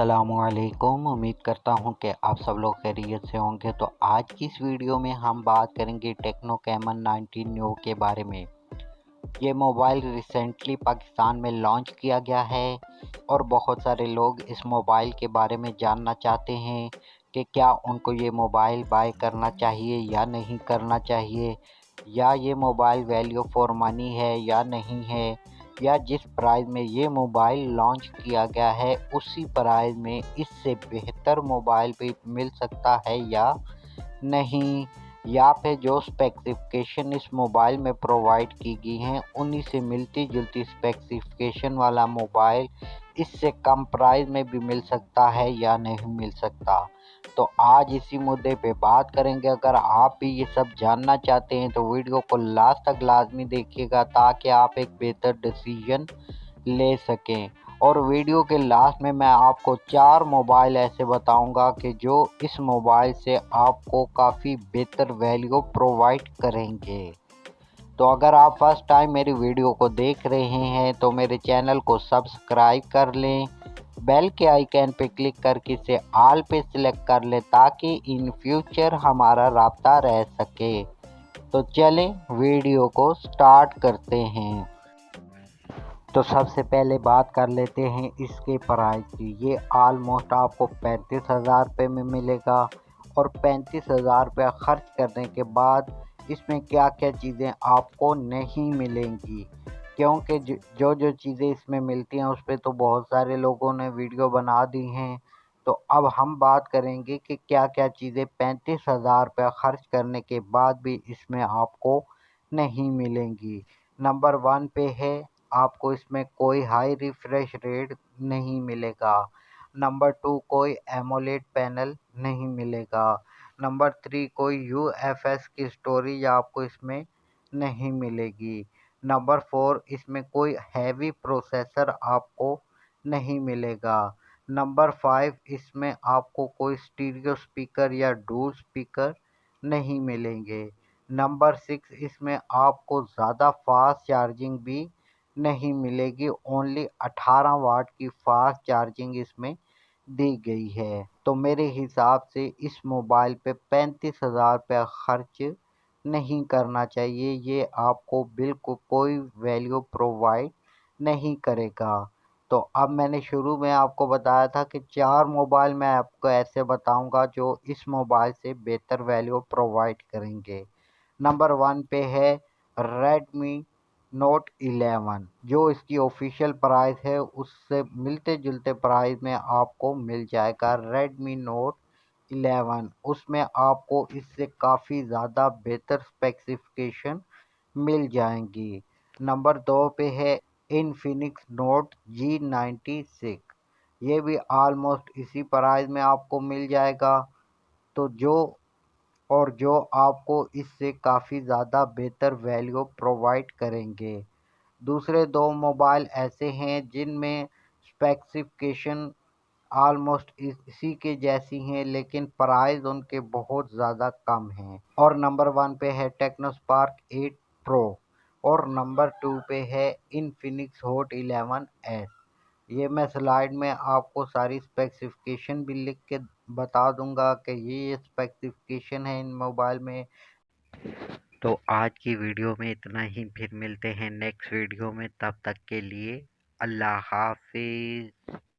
अस्सलामुअलैकुम। उम्मीद करता हूँ कि आप सब लोग खैरियत से होंगे। तो आज की इस वीडियो में हम बात करेंगे टेक्नो कैमन 19 न्यू के बारे में। ये मोबाइल रिसेंटली पाकिस्तान में लॉन्च किया गया है और बहुत सारे लोग इस मोबाइल के बारे में जानना चाहते हैं कि क्या उनको ये मोबाइल बाय करना चाहिए या नहीं करना चाहिए, या ये मोबाइल वैल्यू फॉर मनी है या नहीं है, या जिस प्राइस में ये मोबाइल लॉन्च किया गया है उसी प्राइस में इससे बेहतर मोबाइल भी मिल सकता है या नहीं, या फिर जो स्पेसिफिकेशन इस मोबाइल में प्रोवाइड की गई हैं उन्हीं से मिलती जुलती स्पेसिफिकेशन वाला मोबाइल इससे कम प्राइस में भी मिल सकता है या नहीं मिल सकता। तो आज इसी मुद्दे पे बात करेंगे। अगर आप भी ये सब जानना चाहते हैं तो वीडियो को लास्ट तक लाजमी देखिएगा ताकि आप एक बेहतर डिसीजन ले सकें। और वीडियो के लास्ट में मैं आपको 4 मोबाइल ऐसे बताऊंगा कि जो इस मोबाइल से आपको काफ़ी बेहतर वैल्यू प्रोवाइड करेंगे। तो अगर आप फर्स्ट टाइम मेरी वीडियो को देख रहे हैं तो मेरे चैनल को सब्सक्राइब कर लें, बेल के आइकन पे क्लिक करके इसे ऑल पे सिलेक्ट कर लें ताकि इन फ्यूचर हमारा राब्ता रह सके। तो चलें वीडियो को स्टार्ट करते हैं। तो सबसे पहले बात कर लेते हैं इसके प्राइस की। ये ऑलमोस्ट आपको 35,000 रुपये में मिलेगा और 35,000 रुपया खर्च करने के बाद इसमें क्या क्या चीज़ें आपको नहीं मिलेंगी, क्योंकि जो जो चीज़ें इसमें मिलती हैं उस पर तो बहुत सारे लोगों ने वीडियो बना दी हैं। तो अब हम बात करेंगे कि क्या क्या चीज़ें 35,000 रुपया खर्च करने के बाद भी इसमें आपको नहीं मिलेंगी। नंबर 1 पे है, आपको इसमें कोई हाई रिफ्रेश रेट नहीं मिलेगा। नंबर 2, कोई एमोलेड पैनल नहीं मिलेगा। नंबर 3, कोई यूएफएस की स्टोरेज आपको इसमें नहीं मिलेगी। नंबर 4, इसमें कोई हैवी प्रोसेसर आपको नहीं मिलेगा। नंबर 5, इसमें आपको कोई स्टीरियो स्पीकर या डुअल स्पीकर नहीं मिलेंगे। नंबर 6, इसमें आपको ज़्यादा फास्ट चार्जिंग भी नहीं मिलेगी। ओनली 18 वाट की फास्ट चार्जिंग इसमें दी गई है। तो मेरे हिसाब से इस मोबाइल पे 35,000 रुपया खर्च नहीं करना चाहिए। ये आपको बिल्कुल कोई वैल्यू प्रोवाइड नहीं करेगा। तो अब मैंने शुरू में आपको बताया था कि 4 मोबाइल मैं आपको ऐसे बताऊंगा जो इस मोबाइल से बेहतर वैल्यू प्रोवाइड करेंगे। नंबर 1 पे है रेडमी नोट 11। जो इसकी ऑफिशियल प्राइस है उससे मिलते जुलते प्राइस में आपको मिल जाएगा रेडमी नोट 11। उसमें आपको इससे काफ़ी ज़्यादा बेहतर स्पेसिफिकेशन मिल जाएंगी। नंबर 2 पे है इन्फिनिक्स नोट G96। ये भी ऑलमोस्ट इसी प्राइस में आपको मिल जाएगा। तो जो आपको इससे काफ़ी ज़्यादा बेहतर वैल्यू प्रोवाइड करेंगे। दूसरे 2 मोबाइल ऐसे हैं जिनमें स्पेसिफिकेशन ऑलमोस्ट इसी के जैसी हैं लेकिन प्राइस उनके बहुत ज़्यादा कम हैं। और नंबर 1 पे है टेक्नोस्पार्क 8 प्रो और नंबर 2 पे है इन्फिनिक्स हॉट 11S। ये मैं स्लाइड में आपको सारी स्पेसिफिकेशन भी लिख के बता दूंगा कि ये स्पेसिफिकेशन है इन मोबाइल में। तो आज की वीडियो में इतना ही, फिर मिलते हैं नेक्स्ट वीडियो में। तब तक के लिए अल्लाह हाफिज़।